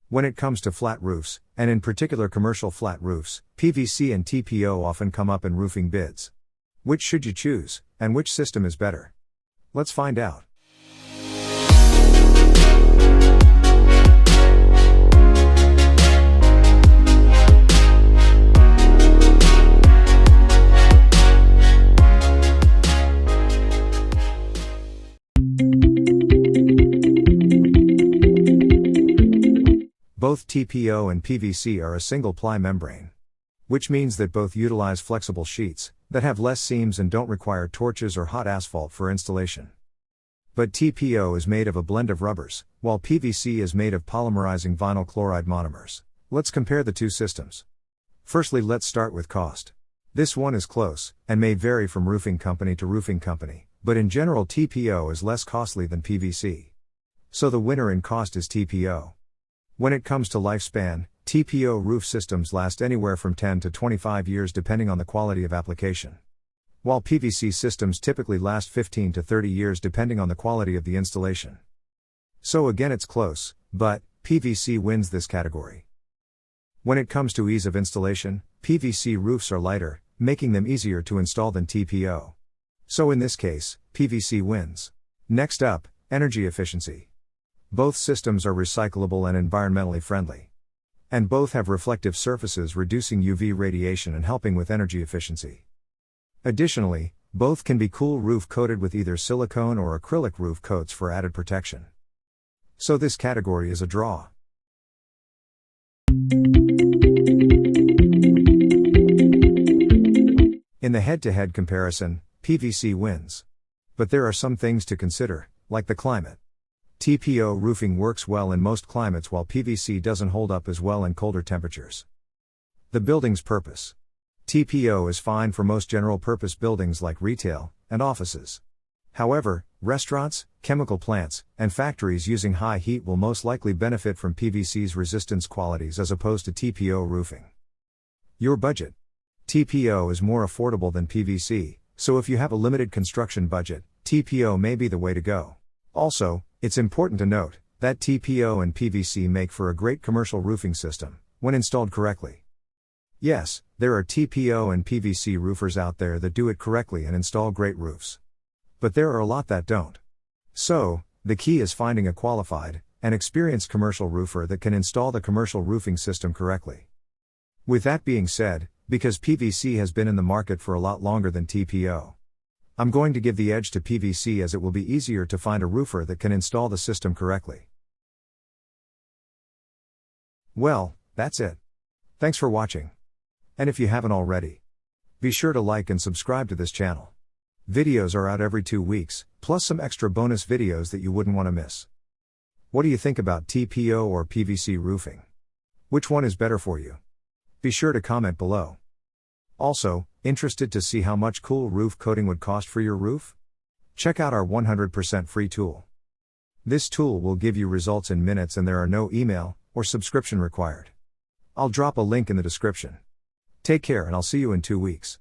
When it comes to flat roofs, and in particular commercial flat roofs, PVC and TPO often come up in roofing bids. Which should you choose, and which system is better? Let's find out. Both TPO and PVC are a single-ply membrane. Which means that both utilize flexible sheets that have less seams and don't require torches or hot asphalt for installation. But TPO is made of a blend of rubbers, while PVC is made of polymerizing vinyl chloride monomers. Let's compare the two systems. Firstly, let's start with cost. This one is close, and may vary from roofing company to roofing company, but in general TPO is less costly than PVC. So the winner in cost is TPO. When it comes to lifespan, TPO roof systems last anywhere from 10 to 25 years depending on the quality of application. While PVC systems typically last 15 to 30 years depending on the quality of the installation. So again it's close, but PVC wins this category. When it comes to ease of installation, PVC roofs are lighter, making them easier to install than TPO. So in this case, PVC wins. Next up, energy efficiency. Both systems are recyclable and environmentally friendly. And both have reflective surfaces reducing UV radiation and helping with energy efficiency. Additionally, both can be cool roof coated with either silicone or acrylic roof coats for added protection. So this category is a draw. In the head-to-head comparison, PVC wins. But there are some things to consider, like the climate. TPO roofing works well in most climates while PVC doesn't hold up as well in colder temperatures. The building's purpose. TPO is fine for most general-purpose buildings like retail and offices. However, restaurants, chemical plants, and factories using high heat will most likely benefit from PVC's resistance qualities as opposed to TPO roofing. Your budget. TPO is more affordable than PVC, so if you have a limited construction budget, TPO may be the way to go. Also, it's important to note that TPO and PVC make for a great commercial roofing system, when installed correctly. Yes, there are TPO and PVC roofers out there that do it correctly and install great roofs. But there are a lot that don't. So, the key is finding a qualified and experienced commercial roofer that can install the commercial roofing system correctly. With that being said, because PVC has been in the market for a lot longer than TPO, I'm going to give the edge to PVC as it will be easier to find a roofer that can install the system correctly. Well, that's it. Thanks for watching. And if you haven't already, be sure to like and subscribe to this channel. Videos are out every 2 weeks, plus some extra bonus videos that you wouldn't want to miss. What do you think about TPO or PVC roofing? Which one is better for you? Be sure to comment below. Also, interested to see how much cool roof coating would cost for your roof? Check out our 100% free tool. This tool will give you results in minutes and there are no email or subscription required. I'll drop a link in the description. Take care and I'll see you in 2 weeks.